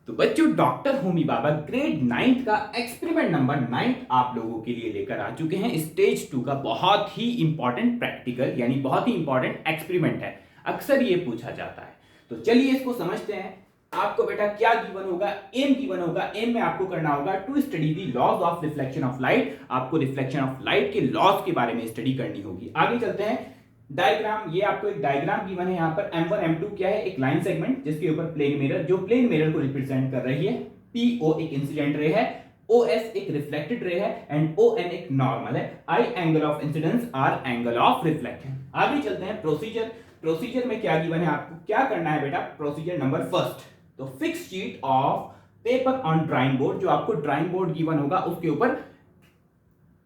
तो बच्चों डॉक्टर होमी बाबा grade 9th का एक्सपेरिमेंट नंबर 9 आप लोगों के लिए लेकर आ चुके हैं। स्टेज 2 का बहुत ही इंपॉर्टेंट प्रैक्टिकल यानी बहुत ही इंपॉर्टेंट एक्सपेरिमेंट है। अक्सर ये पूछा जाता है, तो चलिए इसको समझते हैं। आपको बेटा क्या गिवन होगा, एम गिवन होगा। एम में आपको करना होगा to study the laws of reflection of light. आपको रिफ्लेक्शन ऑफ लाइट के लॉज के बारे में स्टडी करनी होगी। आगे चलते हैं। डायग्राम, ये आपको एक डायग्राम गिवन है। यहाँ पर M1 M2 क्या है, एक लाइन सेगमेंट जिसके ऊपर प्लेन मिरर, जो प्लेन मिरर को रिप्रेजेंट कर रही है। PO एक इंसिडेंट रे है, OS एक रिफ्लेक्टेड रे है एंड ON एक नॉर्मल है। I angle of incidence, R angle of reflection. आगे चलते हैं। प्रोसीजर, प्रोसीजर में क्या गिवन है, आपको क्या करना है बेटा। प्रोसीजर नंबर फर्स्ट, तो fix sheet of paper on drawing board. जो आपको ड्राइंग बोर्ड गिवन होगा उसके ऊपर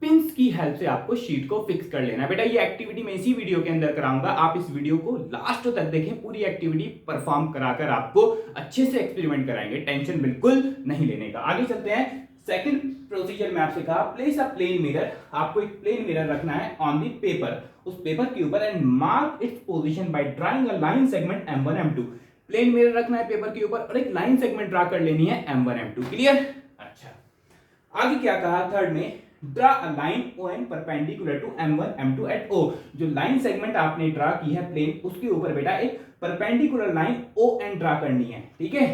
पिंस की हेल्प से आपको शीट को फिक्स कर लेना है। बेटा ये एक्टिविटी मैं इसी वीडियो के अंदर कराऊंगा, आप इस वीडियो को लास्ट तक देखें। पूरी एक्टिविटी परफॉर्म कराकर आपको अच्छे से एक्सपेरिमेंट कराएंगे, टेंशन बिल्कुल नहीं लेने का। आगे चलते हैं। सेकंड प्रोसीजर में आपसे कहा प्लेस अ प्लेन मिरर। आपको एक प्लेन मिरर रखना है ऑन द पेपर, उस पेपर के ऊपर, and mark its position by drawing a line segment M1 M2। Plane mirror रखना है पेपर के ऊपर और एक लाइन सेगमेंट ड्रा कर लेनी है M1 M2। क्लियर? अच्छा, आगे क्या कहा थर्ड में, draw a line ON perpendicular to M1 M2 at O। जो लाइन सेगमेंट आपने ड्रा की है प्लेन, उसके ऊपर बेटा एक परपेंडिकुलर लाइन ON ड्रा करनी है। ठीक है?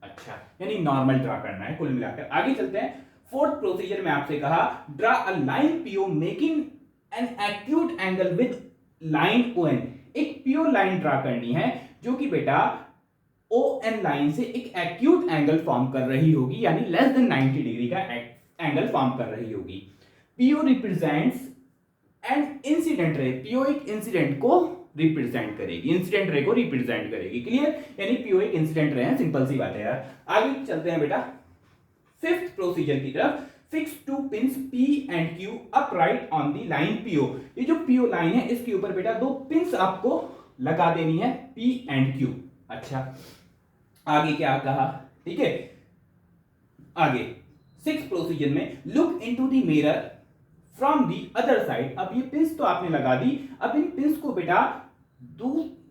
अच्छा, यानी नॉर्मल ड्रा करना है कुल मिलाकर। आगे चलते हैं। फोर्थ प्रोसीजर में आपसे कहा draw a line PO making an acute angle with line ON। एक PO लाइन ड्रा करनी है जो कि बेटा ON लाइन से एक एक्यूट एंगल फॉर्म कर रही होगी, यानी लेस देन 90 डिग्री का एंगल फॉर्म कर रही होगी। PO represents an incident ray. PO एक इंसिडेंट को रिप्रेजेंट करेगी, इंसिडेंट रे को रिप्रेजेंट करेगी। क्लियर? यानी PO एक इंसिडेंट रे है। सिंपल सी बात है यार। आगे चलते हैं बेटा फिफ्थ प्रोसीजर की तरफ। Fix two pins P and Q upright on the line PO। ये जो PO लाइन है इसके ऊपर बेटा दो पिंस आपको लगा देनी है, P एंड Q। अच्छा, आगे क्या कहा? ठीक है, आगे सिक्स प्रोसीजर में look into the mirror from the other side. अब ये पिंस तो आपने लगा दी, अब इन पिंस को बेटा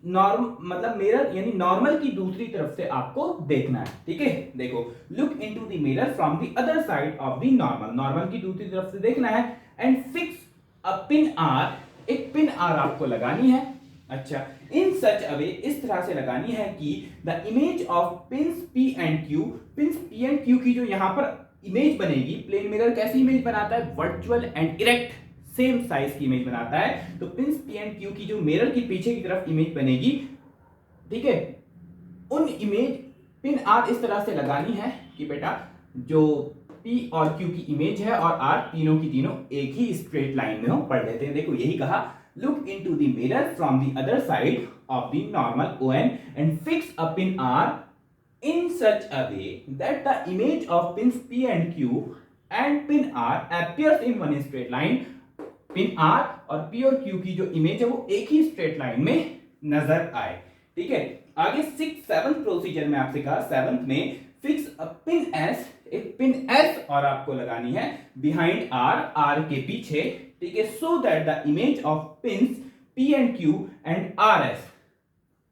मतलब मिरर यानी नॉर्मल की दूसरी तरफ से आपको देखना है। ठीक है, देखो, look into the mirror from the other side of the normal. Normal की दूसरी तरफ से देखना है and fix a pin R। एक पिन R आपको लगानी है। अच्छा, इन सच अवे, इस तरह से लगानी है कि the image of pins P and Q, pins P and Q की जो यहां पर इमेज बनेगी, प्लेन मिरर कैसी इमेज बनाता है, virtual and erect same size की इमेज बनाता है। तो पिंस P एंड Q की जो मिरर की पीछे की तरफ इमेज बनेगी, ठीक है, उन इमेज पिन R इस तरह से लगानी है कि बेटा जो P और Q की इमेज है और R तीनों की तीनों एक ही स्ट्रेट लाइन में हो। पढ़ लेते हैं। देखो, यही कहा, look into the mirror from the other side of the normal ON and fix a pin R in such a way that the image of pins P and Q and pin R appears in one straight line। Pin R और P और Q की जो image है वो एक ही straight line में नजर आए। ठीक है, आगे सेवंथ प्रोसीजर में आपसे कहा, सेवंथ में फिक्स अ पिन S। एक पिन S और आपको लगानी है बिहाइंड R के पीछे। ठीक है, so that the image of pins P and Q and RS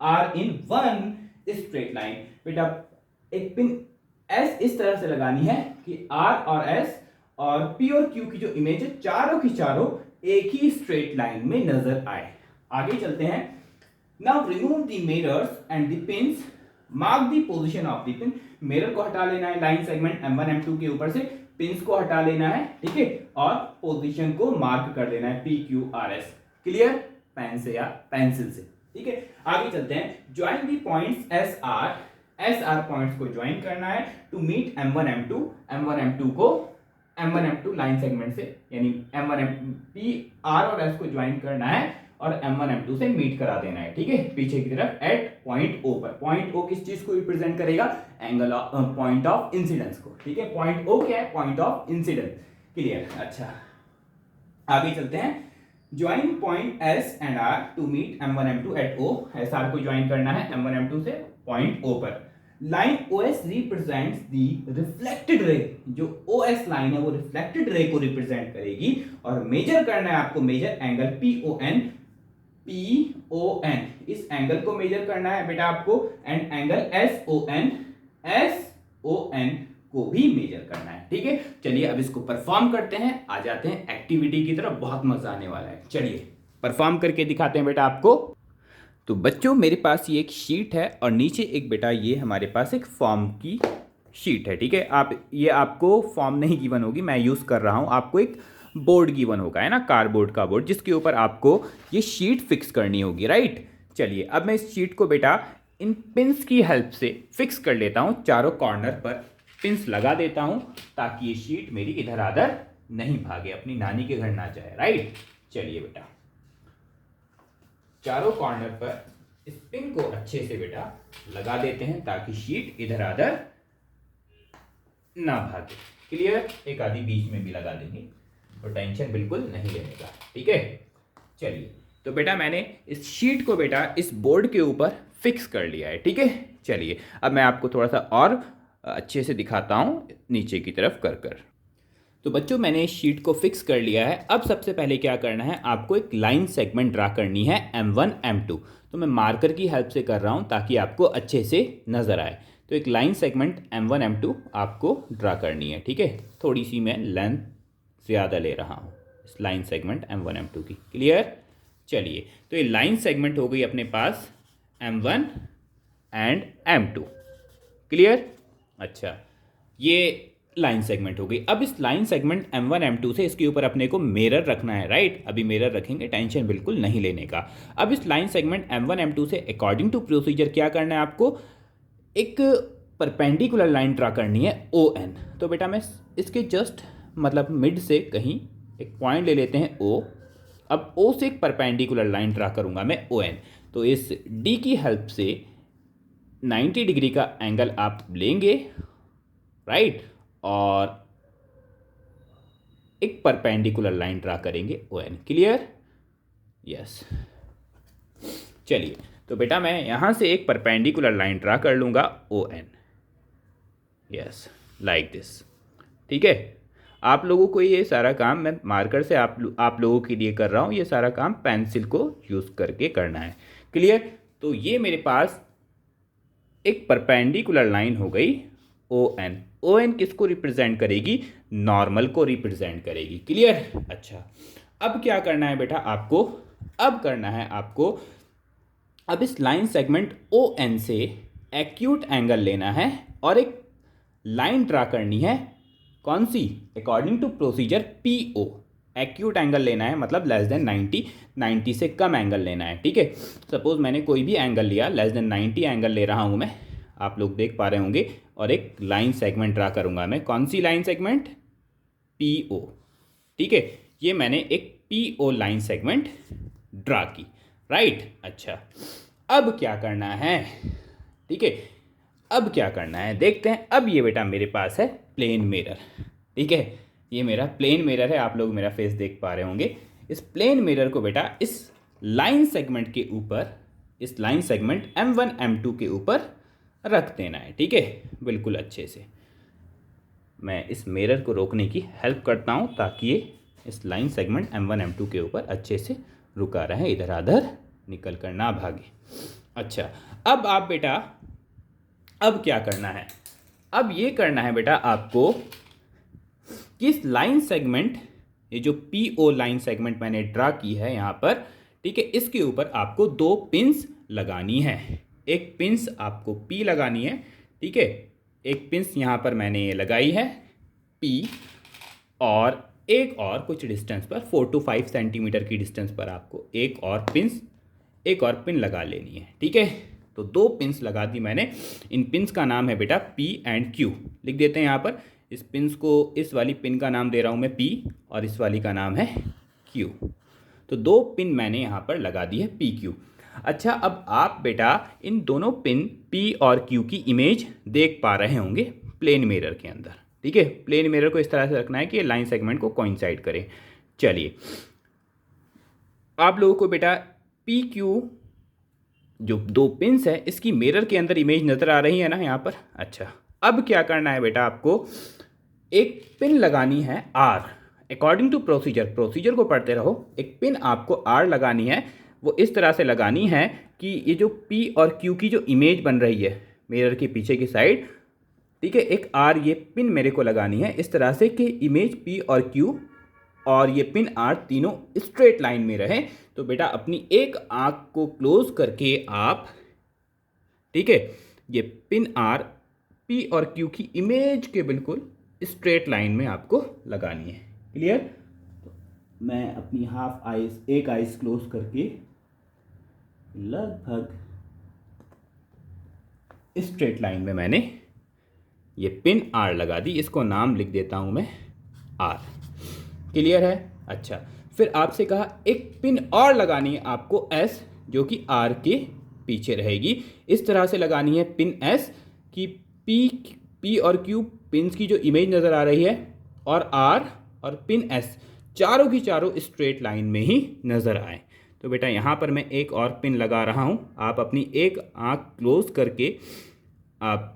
are in one straight line. बेटा एक पिन S इस तरह से लगानी है कि R और S और P और Q की जो इमेज है चारों की चारों एक ही स्ट्रेट लाइन में नजर आए। आगे चलते हैं। Now remove the mirrors and the pins, mark the position of the pin. Mirror को हटा लेना है लाइन सेगमेंट M1 M2 के ऊपर से, पिंस को हटा लेना है। ठीक है, और पोजीशन को मार्क कर लेना है P Q R S। Clear? Pen से या पेंसिल से। ठीक है, आगे चलते हैं। Join the points S R points को ज्वाइन करना है टू मीट M1 M2 को M1 M2 लाइन सेगमेंट से, यानी M1 P R और S को ज्वाइन करना है और M1 M2 से मीट करा देना है। ठीक है, पीछे की तरफ एट पॉइंट O पर। पॉइंट O किस चीज को रिप्रेजेंट करेगा, angle of point of incidence को। ठीक है, पॉइंट O क्या है, पॉइंट ऑफ इंसिडेंस। क्लियर? अच्छा, आगे चलते हैं। Join point S and R to meet M1 M2 at O। SR को ज्वाइन करना है M1 M2 से पॉइंट O पर। Line OS represents the reflected ray. जो OS लाइन है वो रिफ्लेक्टेड रे को रिप्रेजेंट करेगी और मेजर करना है आपको, मेजर एंगल PON। इस एंगल को मेजर करना है बेटा आपको, and angle SON O N को भी मेजर करना है। ठीक है, चलिए अब इसको परफॉर्म करते हैं, आ जाते हैं एक्टिविटी की तरफ, बहुत मजा आने वाला है। चलिए परफॉर्म करके दिखाते हैं बेटा आपको। तो बच्चों मेरे पास ये एक शीट है और नीचे एक बेटा ये हमारे पास एक फॉर्म की शीट है। ठीक है, आप ये आपको फॉर्म नहीं गिवन होगी, मैं यूज़ कर रहा हूँ, आपको एक बोर्ड गिवन होगा, है ना, कार्डबोर्ड का बोर्ड, जिसके ऊपर आपको ये शीट फिक्स करनी होगी, राइट। चलिए अब मैं इस शीट को बेटा इन पिंस की हेल्प से फिक्स कर लेता हूँ, चारों कॉर्नर पर पिंस लगा देता हूँ ताकि ये शीट मेरी इधर उधर नहीं भागे, अपनी नानी के घर ना जाए, राइट। चलिए बेटा चारों कॉर्नर पर इस पिन को अच्छे से बेटा लगा देते हैं ताकि शीट इधर उधर ना भागे। क्लियर, एक आधी बीच में भी लगा देंगे और टेंशन बिल्कुल नहीं लेने का। ठीक है, चलिए तो बेटा मैंने इस शीट को बेटा इस बोर्ड के ऊपर फिक्स कर लिया है। ठीक है, चलिए अब मैं आपको थोड़ा सा और अच्छे से दिखाता हूँ नीचे की तरफ कर कर। तो बच्चों मैंने इस शीट को फिक्स कर लिया है। अब सबसे पहले क्या करना है, आपको एक लाइन सेगमेंट ड्रा करनी है M1 M2। तो मैं मार्कर की हेल्प से कर रहा हूँ ताकि आपको अच्छे से नज़र आए। तो एक लाइन सेगमेंट M1 M2 आपको ड्रा करनी है। ठीक है, थोड़ी सी मैं लेंथ ज़्यादा ले रहा हूँ इस लाइन सेगमेंट M1 M2 की। क्लियर, चलिए तो ये लाइन सेगमेंट हो गई अपने पास M1 एंड M2। क्लियर, अच्छा ये लाइन सेगमेंट हो गई। अब इस लाइन सेगमेंट M1 M2 से इसके ऊपर अपने को मिरर रखना है, राइट। अभी मिरर रखेंगे, टेंशन बिल्कुल नहीं लेने का। अब इस लाइन सेगमेंट M1 M2 से अकॉर्डिंग टू प्रोसीजर क्या करना है, आपको एक परपेंडिकुलर लाइन ड्रा करनी है ON। तो बेटा मैं इसके जस्ट मतलब मिड से कहीं एक पॉइंट ले लेते हैं O। अब O से एक परपेंडिकुलर लाइन ड्रा करूंगा मैं ON। तो इस D की हेल्प से 90 डिग्री का एंगल आप लेंगे, राइट, और एक परपेंडिकुलर लाइन ड्रा करेंगे ON। Clear, yes. चलिए तो बेटा मैं यहां से एक परपेंडिकुलर लाइन ड्रा कर लूंगा ON, यस, लाइक दिस। ठीक है, आप लोगों को ये सारा काम मैं मार्कर से आप लोगों के लिए कर रहा हूँ, ये सारा काम पेंसिल को यूज़ करके करना है। क्लियर, तो ये मेरे पास एक परपेंडिकुलर लाइन हो गई ON। ON किसको रिप्रेजेंट करेगी, नॉर्मल को रिप्रेजेंट करेगी। क्लियर, अच्छा अब क्या करना है बेटा आपको, अब करना है आपको, अब इस लाइन सेगमेंट ON से एक्यूट एंगल लेना है और एक लाइन ड्रा करनी है, कौन सी, according to procedure PO। Acute angle लेना है मतलब लेस देन 90 से कम एंगल लेना है। ठीक है, सपोज मैंने कोई भी एंगल लिया, लेस देन 90 एंगल ले रहा हूं मैं, आप लोग देख पा रहे होंगे, और एक लाइन सेगमेंट ड्रा करूंगा मैं, कौन सी लाइन सेगमेंट, PO। ठीक है, ये मैंने एक PO लाइन सेगमेंट ड्रा की, राइट। अच्छा अब क्या करना है, ठीक है, अब क्या करना है देखते हैं। अब ये बेटा मेरे पास है प्लेन मिरर। ठीक है, ये मेरा प्लेन मिरर है, आप लोग मेरा फेस देख पा रहे होंगे। इस प्लेन मिरर को बेटा इस लाइन सेगमेंट के ऊपर, इस लाइन सेगमेंट M1 M2 के ऊपर रख देना है। ठीक है, बिल्कुल अच्छे से मैं इस मिरर को रोकने की हेल्प करता हूँ ताकि ये इस लाइन सेगमेंट M1 M2 के ऊपर अच्छे से रुका रहे, इधर उधर निकल कर ना भागे। अच्छा अब आप बेटा अब क्या करना है, अब ये करना है बेटा आपको कि इस लाइन सेगमेंट, ये जो PO लाइन सेगमेंट मैंने ड्रा की है यहाँ पर, ठीक है, इसके ऊपर आपको 2 पिंस लगानी है। एक पिंस आपको P लगानी है, ठीक है, एक पिंस यहाँ पर मैंने ये लगाई है P, और एक और कुछ डिस्टेंस पर 4 to 5 सेंटीमीटर की डिस्टेंस पर आपको एक और पिन लगा लेनी है। ठीक है, तो 2 पिंस लगा दी मैंने। इन पिंस का नाम है बेटा P एंड Q, लिख देते हैं यहाँ पर। इस पिंस को, इस वाली पिन का नाम दे रहा हूँ मैं P और इस वाली का नाम है Q। तो 2 पिन मैंने यहाँ पर लगा दी है PQ। अच्छा अब आप बेटा इन दोनों पिन P और Q की इमेज देख पा रहे होंगे प्लेन मिरर के अंदर। ठीक है, प्लेन मिरर को इस तरह से रखना है कि लाइन सेगमेंट को कोइंसाइड करे। चलिए आप लोगों को बेटा PQ जो 2 पिंस है इसकी मिरर के अंदर इमेज नज़र आ रही है ना यहाँ पर। अच्छा अब क्या करना है बेटा, आपको एक पिन लगानी है R, अकॉर्डिंग टू प्रोसीजर को पढ़ते रहो। एक पिन आपको R लगानी है, वो इस तरह से लगानी है कि ये जो P और Q की जो इमेज बन रही है मिरर के पीछे की साइड, ठीक है, एक आर ये पिन मेरे को लगानी है इस तरह से कि इमेज पी और क्यू और ये पिन आर तीनों स्ट्रेट लाइन में रहे। तो बेटा अपनी एक आंख को क्लोज करके आप, ठीक है, ये पिन आर पी और क्यू की इमेज के बिल्कुल स्ट्रेट लाइन में आपको लगानी है। क्लियर? मैं अपनी हाफ आइज, एक आइज क्लोज करके लगभग स्ट्रेट लाइन में मैंने ये पिन आर लगा दी। इसको नाम लिख देता हूं मैं आर। क्लियर है? अच्छा, फिर आपसे कहा एक पिन और लगानी है आपको एस, जो कि आर के पीछे रहेगी। इस तरह से लगानी है पिन एस कि पी और क्यू पिन्स की जो इमेज नज़र आ रही है और आर और पिन एस चारों की चारों स्ट्रेट लाइन में ही नज़र आए। तो बेटा यहाँ पर मैं एक और पिन लगा रहा हूँ। आप अपनी एक आँख क्लोज करके आप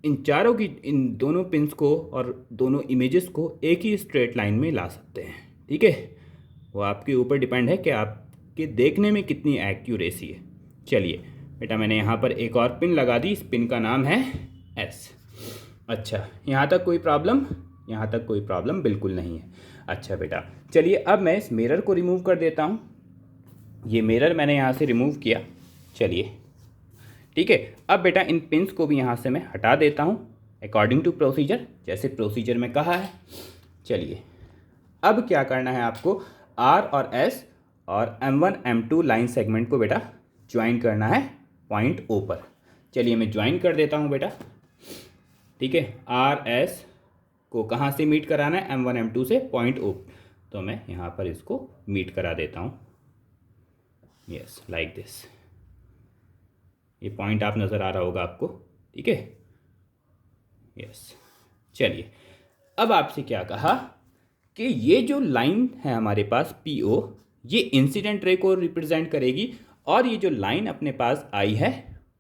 इन दोनों पिन्स को और दोनों इमेजेस को एक ही स्ट्रेट लाइन में ला सकते हैं। ठीक है, वो आपके ऊपर डिपेंड है कि आपके देखने में कितनी एक्यूरेसी है। चलिए बेटा, मैंने यहाँ पर एक और पिन लगा दी। इस पिन का नाम है एस। अच्छा, यहाँ तक कोई प्रॉब्लम? यहाँ तक कोई प्रॉब्लम बिल्कुल नहीं है। अच्छा बेटा, चलिए अब मैं इस मिरर को रिमूव कर देता हूँ। ये मिरर मैंने यहाँ से रिमूव किया। चलिए, ठीक है, अब बेटा इन पिन्स को भी यहाँ से मैं हटा देता हूँ अकॉर्डिंग टू प्रोसीजर, जैसे प्रोसीजर में कहा है। चलिए, अब क्या करना है आपको, आर और एस और M1 M2 लाइन सेगमेंट को बेटा ज्वाइन करना है पॉइंट ओ पर। चलिए मैं ज्वाइन कर देता हूँ बेटा। ठीक है, आर एस को कहाँ से मीट कराना है? M1 M2 से पॉइंट ओ। तो मैं यहाँ पर इसको मीट करा देता हूँ। Yes, like this. ये पॉइंट आप नज़र आ रहा होगा आपको। ठीक है, यस। चलिए, अब आपसे क्या कहा कि ये जो लाइन है हमारे पास PO, ये इंसिडेंट रे को रिप्रेजेंट करेगी और ये जो लाइन अपने पास आई है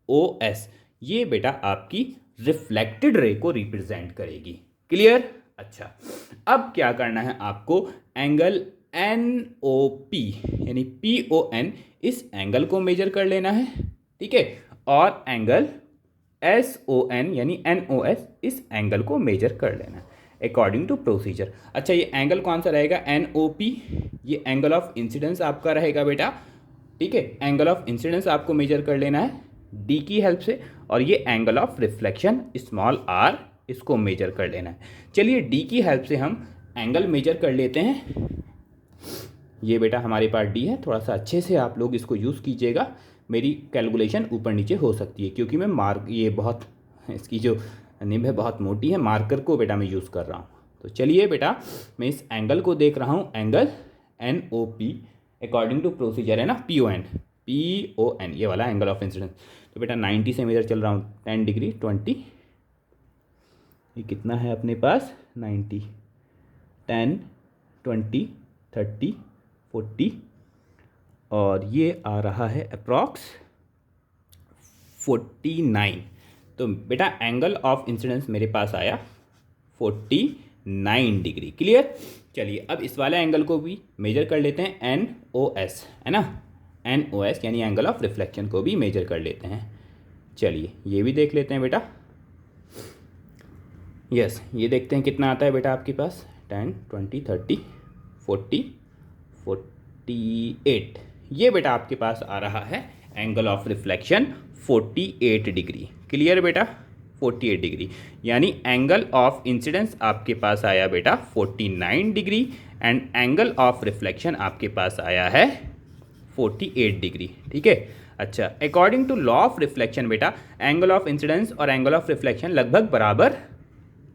OS, ये बेटा आपकी रिफ्लेक्टेड रे को रिप्रेजेंट करेगी। क्लियर? अच्छा, अब क्या करना है आपको, एंगल NOP यानी PON, इस एंगल को मेजर कर लेना है। ठीक है, और एंगल SON यानी NOS, इस एंगल को मेजर कर लेना है अकॉर्डिंग टू प्रोसीजर। अच्छा, ये एंगल कौन सा रहेगा? NOP, ये एंगल ऑफ इंसिडेंस आपका रहेगा बेटा। ठीक है, एंगल ऑफ इंसिडेंस आपको मेजर कर लेना है D की हेल्प से, और ये angle of reflection small r, इसको मेजर कर लेना है। चलिए D की हेल्प से हम एंगल मेजर कर लेते हैं। ये बेटा हमारे पास D है, थोड़ा सा अच्छे से आप लोग इसको यूज़ कीजिएगा। मेरी कैलकुलेशन ऊपर नीचे हो सकती है क्योंकि मैं ये बहुत, इसकी जो निब है बहुत मोटी है, मार्कर को बेटा मैं यूज़ कर रहा हूँ। तो चलिए बेटा, मैं इस एंगल को देख रहा हूँ, angle NOP according to procedure है ना, PON, ये वाला एंगल ऑफ इंसिडेंस। तो बेटा 90 से मेजर चल रहा हूँ, 10 डिग्री 20, ये कितना है अपने पास? 90, 10, 20, 30, 40, और ये आ रहा है अप्रॉक्स 49। तो बेटा एंगल ऑफ इंसिडेंस मेरे पास आया 49 डिग्री। क्लियर? चलिए, अब इस वाले एंगल को भी मेजर कर लेते हैं, NOS है ना, NOS यानी एंगल ऑफ रिफ्लेक्शन को भी मेजर कर लेते हैं। चलिए ये भी देख लेते हैं बेटा। यस, ये देखते हैं कितना आता है बेटा आपके पास, 10, 20, 30, 40, 48। ये बेटा आपके पास आ रहा है angle of reflection 48 degree. Clear बेटा? 48 डिग्री, यानी एंगल ऑफ इंसिडेंस आपके पास आया बेटा 49 degree and angle of reflection आपके पास आया है 48 डिग्री। ठीक है, अच्छा, according to law of reflection बेटा एंगल ऑफ इंसिडेंस और एंगल ऑफ रिफ्लेक्शन लगभग बराबर,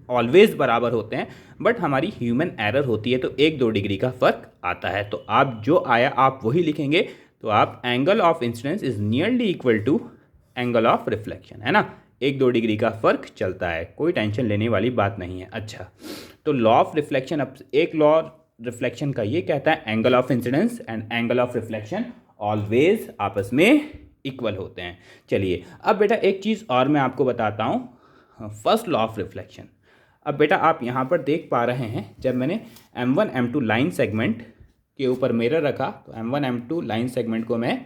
ऑलवेज बराबर होते हैं, बट हमारी ह्यूमन एरर होती है तो 1-2 डिग्री का फर्क आता है। तो आप जो आया आप वही लिखेंगे। तो आप angle of incidence is nearly equal to angle of reflection, है ना, 1-2 डिग्री का फर्क चलता है, कोई टेंशन लेने वाली बात नहीं है। अच्छा, तो लॉ ऑफ रिफ्लेक्शन, अब एक लॉ रिफ्लेक्शन का ये कहता है angle of incidence and angle of reflection always आपस में इक्वल होते हैं। चलिए अब बेटा एक चीज़ और मैं आपको बताता हूँ, फर्स्ट लॉ ऑफ रिफ्लेक्शन। अब बेटा आप यहाँ पर देख पा रहे हैं, जब मैंने M1 M2 लाइन सेगमेंट के ऊपर मिरर रखा तो M1 M2 लाइन सेगमेंट को मैं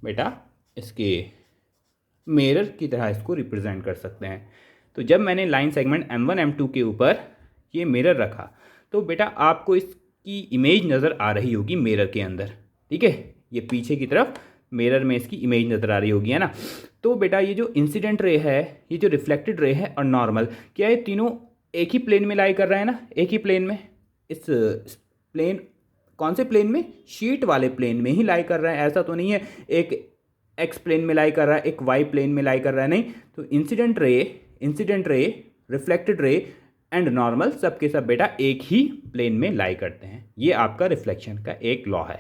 बेटा इसके मिरर की तरह इसको रिप्रेजेंट कर सकते हैं। तो जब मैंने लाइन सेगमेंट M1 M2 के ऊपर ये मिरर रखा तो बेटा आपको इसकी इमेज नज़र आ रही होगी मिरर के अंदर, ठीक है, ये पीछे की तरफ मिरर में इसकी इमेज नज़र आ रही होगी, है ना। तो बेटा ये जो इंसिडेंट रे है, ये जो रिफ्लेक्टेड रे है और नॉर्मल, क्या ये तीनों एक ही प्लेन में लाई कर रहा है ना, एक ही प्लेन में, इस प्लेन, कौन से प्लेन में, शीट वाले प्लेन में ही लाई कर रहा है। ऐसा तो नहीं है एक एक्स प्लेन में लाई कर रहा है, एक वाई प्लेन में लाई कर रहा है, नहीं। तो incident ray, reflected ray and normal सब के सब बेटा एक ही प्लेन में लाई करते हैं। ये आपका रिफ्लेक्शन का एक लॉ है,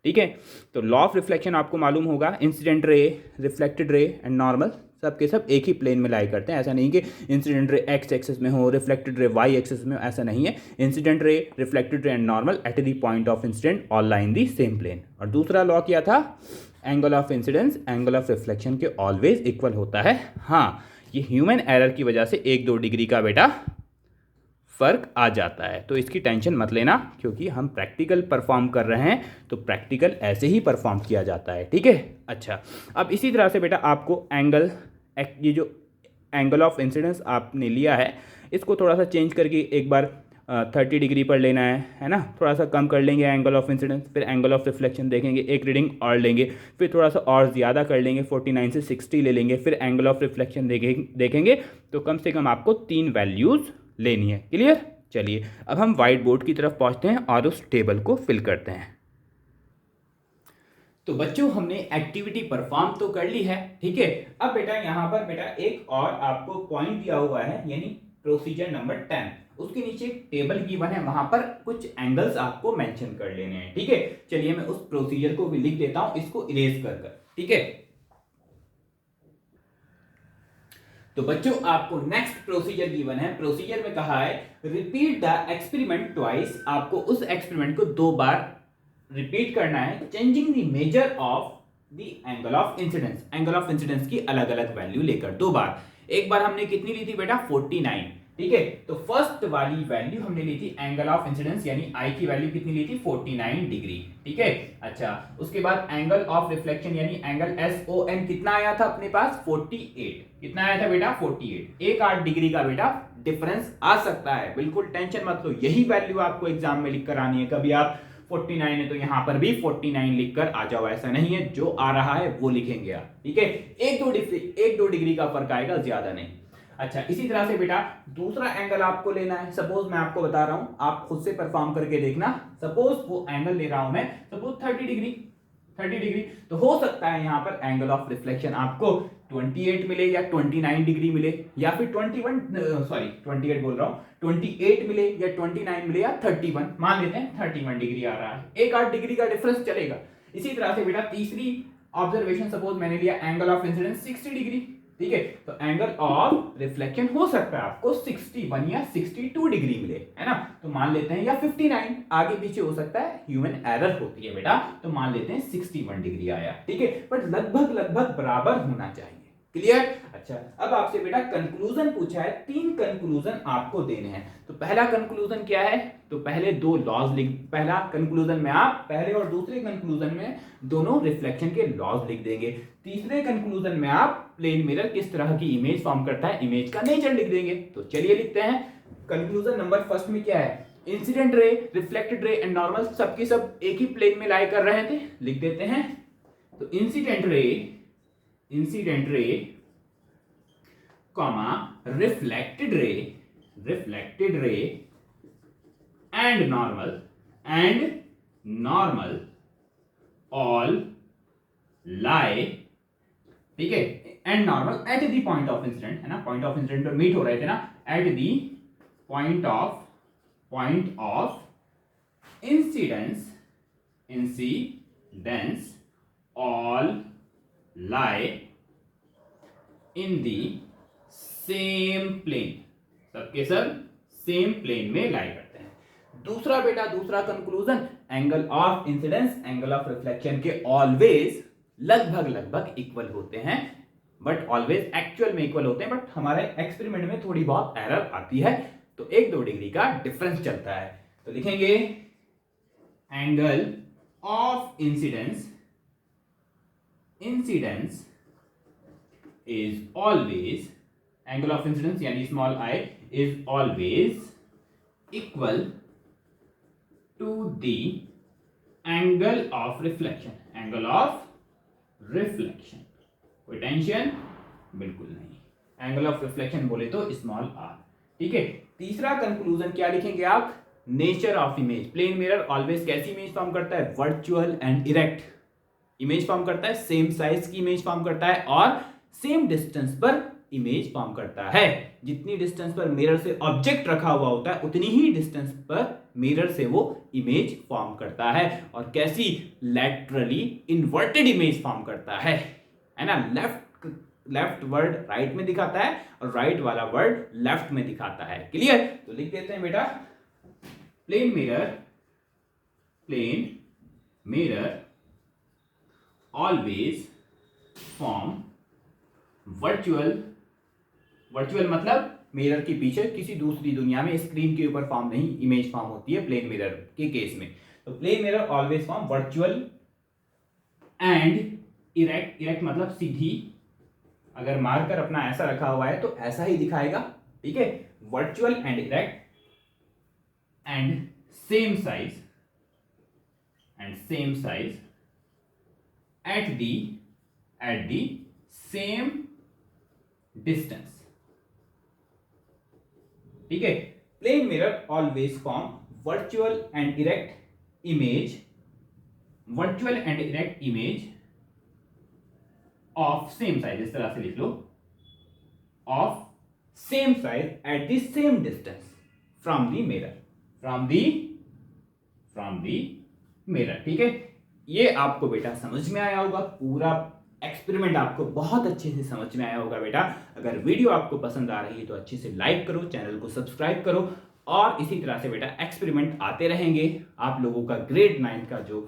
ठीक है। तो लॉ ऑफ रिफ्लेक्शन आपको मालूम होगा, incident ray, reflected ray and normal सब के सब एक ही प्लेन में लाई करते हैं। ऐसा नहीं कि इंसिडेंट रे एक्स एक्सिस में हो, रिफ्लेक्टेड रे वाई एक्सिस में हो, ऐसा नहीं है। Incident ray, reflected ray and normal at the point of incident all lie in the same plane. और दूसरा लॉ क्या था, angle of incidence angle of reflection के ऑलवेज इक्वल होता है। हाँ, ये ह्यूमन एरर की वजह से 1-2 डिग्री का बेटा फ़र्क आ जाता है, तो इसकी टेंशन मत लेना, क्योंकि हम प्रैक्टिकल परफॉर्म कर रहे हैं तो प्रैक्टिकल ऐसे ही परफॉर्म किया जाता है, ठीक है। अच्छा, अब इसी तरह से बेटा आपको एंगल, ये जो एंगल ऑफ इंसिडेंस आपने लिया है इसको थोड़ा सा चेंज करके एक बार 30 डिग्री पर लेना है ना। थोड़ा सा कम कर लेंगे एंगल ऑफ इंसिडेंस, फिर एंगल ऑफ रिफ्लेक्शन देखेंगे, एक रीडिंग और लेंगे, फिर थोड़ा सा और ज़्यादा कर लेंगे, 49 से 60 ले लेंगे, फिर एंगल ऑफ रिफ्लेक्शन देखेंगे। तो कम से कम आपको 3 वैल्यूज़ लेनी है। क्लियर? चलिए अब हम वाइट बोर्ड की तरफ पहुँचते हैं और उस टेबल को फिल करते हैं। तो बच्चों हमने एक्टिविटी परफॉर्म तो कर ली है, ठीक है। अब बेटा यहाँ पर बेटा एक और आपको पॉइंट दिया हुआ है, यानी प्रोसीजर नंबर 10, उसके नीचे एक टेबल गिवन है, वहां पर कुछ एंगल्स आपको मेंशन कर लेने हैं, ठीक है। चलिए मैं उस प्रोसीजर को भी लिख देता हूं, इसको इरेज कर, ठीक है। तो बच्चों आपको नेक्स्ट प्रोसीजर गिवन है, प्रोसीजर में कहा है रिपीट द एक्सपेरिमेंट ट्वाइस, आपको उस एक्सपेरिमेंट को 2 बार रिपीट करना है, changing the measure of the angle of incidence, angle of incidence की अलग अलग वैल्यू लेकर 2 बार। एक बार हमने कितनी ली थी बेटा, 49, ठीक है। तो फर्स्ट वाली वैल्यू हमने ली थी एंगल ऑफ इंसिडेंस, यानी आई की वैल्यू कितनी ली थी, 49 डिग्री, ठीक है। अच्छा, उसके बाद एंगल ऑफ रिफ्लेक्शन यानी एंगल SON कितना आया था अपने पास, 48, कितना आया था बेटा, 48, 1/8 डिग्री का बेटा डिफरेंस आ सकता है, बिल्कुल टेंशन मत लो, यही वैल्यू आपको एग्जाम में लिख कर आनी है। कभी आप 49 है तो यहां पर भी 49 लिखकर आ जाओ, ऐसा नहीं है, जो आ रहा है वो लिखेंगे आप, ठीक है। 1-2 डिग्री का फर्क आएगा, ज्यादा नहीं। अच्छा, इसी तरह से बेटा दूसरा एंगल आपको लेना है। सपोज मैं आपको बता रहा हूं, आप खुद से परफॉर्म करके देखना। सपोज वो एंगल ले रहा हूं मैं, सपोज 30 डिग्री, तो हो सकता है यहां पर एंगल ऑफ रिफ्लेक्शन आपको 28 मिले या 29 डिग्री मिले, या फिर 28 बोल रहा हूं, 28 मिले या 29 मिले या 31, मान लेते हैं 31 डिग्री आ रहा है, 1/8 डिग्री का डिफरेंस चलेगा। इसी तरह से बेटा तीसरी ऑब्जर्वेशन, सपोज मैंने लिया एंगल ऑफ इंसिडेंस 60 डिग्री, ठीक है। तो एंगल ऑफ रिफ्लेक्शन हो सकता है आपको 61 या 62 डिग्री मिले, है ना। तो मान लेते हैं, या 59, आगे पीछे हो सकता है, ह्यूमन एरर होती है बेटा, तो मान लेते हैं 61 डिग्री आया, ठीक है। बट लगभग बराबर होना चाहिए। क्लियर? अच्छा, अब आपसे बेटा कंक्लूजन पूछा है, 3 कंक्लूजन आपको देने हैं। तो पहला कंक्लूजन क्या है, तो पहले 2 लॉज लिख, पहला कंक्लूजन में आप पहले और दूसरे कंक्लूजन में दोनों रिफ्लेक्शन के लॉज लिख देंगे। तीसरे कंक्लूजन में आप प्लेन मिरर किस तरह की इमेज फॉर्म करता है, इमेज का नेचर लिख देंगे। तो चलिए लिखते हैं। कंक्लूजन नंबर फर्स्ट में क्या है, incident ray, reflected ray and normal सबके सब एक ही प्लेन में लाई कर रहे थे, लिख देते हैं। तो incident ray comma reflected ray and normal all lie, ठीक है, and normal at the point of incident, है ना, पॉइंट ऑफ इंसिडेंट पर मीट हो रहे थे ना, at the point of incidence all lie in the same plane, सबके सब सेम प्लेन में लाई करते हैं। दूसरा बेटा, दूसरा conclusion, angle of incidence angle of reflection के ऑलवेज लगभग इक्वल होते हैं, बट ऑलवेज एक्चुअल में इक्वल होते हैं, बट हमारे एक्सपेरिमेंट में थोड़ी बहुत एरर आती है, तो 1-2 डिग्री का डिफरेंस चलता है। तो लिखेंगे angle of incidence is always angle of incidence यानी small I is always equal to the angle of reflection, angle of reflection. कोई टेंशन बिल्कुल नहीं, एंगल ऑफ रिफ्लेक्शन बोले तो स्मॉल आर। ठीक है, तीसरा कंक्लूजन क्या लिखेंगे आप, nature of image. Plane mirror always कैसी इमेज फॉर्म करता है, virtual and erect image form करता है, सेम साइज की इमेज फॉर्म करता है और सेम डिस्टेंस पर इमेज फॉर्म करता है। जितनी डिस्टेंस पर मिरर से ऑब्जेक्ट रखा हुआ होता है उतनी ही डिस्टेंस पर मिरर से वो इमेज फॉर्म करता है। और कैसी, लैटरली इन्वर्टेड इमेज फॉर्म करता है ना। लेफ्ट वर्ड राइट में दिखाता है और राइट वाला वर्ड लेफ्ट में दिखाता है। क्लियर, तो लिख देते हैं बेटा, plane mirror always form virtual मतलब मिरर के पीछे किसी दूसरी दुनिया में स्क्रीन के ऊपर फॉर्म नहीं, इमेज फॉर्म होती है प्लेन मिरर के केस में। तो plane mirror always form virtual and erect मतलब सीधी। अगर मार्कर अपना ऐसा रखा हुआ है तो ऐसा ही दिखाएगा। ठीक है, virtual and erect and same size at the same distance। ठीक है, plane mirror always form virtual and erect image of same size, इस तरह से लिख लो, of same size at the same distance from the mirror. ठीक है, ये आपको बेटा समझ में आया होगा, पूरा एक्सपेरिमेंट आपको बहुत अच्छे से समझ में आया होगा बेटा। अगर वीडियो आपको पसंद आ रही है तो अच्छे से लाइक करो, चैनल को सब्सक्राइब करो और इसी तरह से बेटा एक्सपेरिमेंट आते रहेंगे। आप लोगों का ग्रेड 9 का जो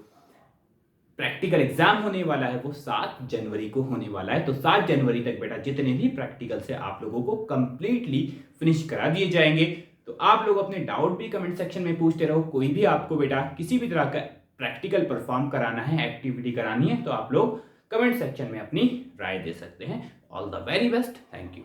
प्रैक्टिकल एग्जाम होने वाला है वो 7 जनवरी को होने वाला है। तो 7 जनवरी तक बेटा जितने भी प्रैक्टिकल से आप लोगों को कंप्लीटली फिनिश करा दिए जाएंगे। तो आप लोग अपने डाउट भी कमेंट सेक्शन में पूछते रहो। कोई भी आपको बेटा किसी भी तरह का प्रैक्टिकल परफॉर्म कराना है, एक्टिविटी करानी है, तो आप लोग कमेंट सेक्शन में अपनी राय दे सकते हैं। All the very best, thank you.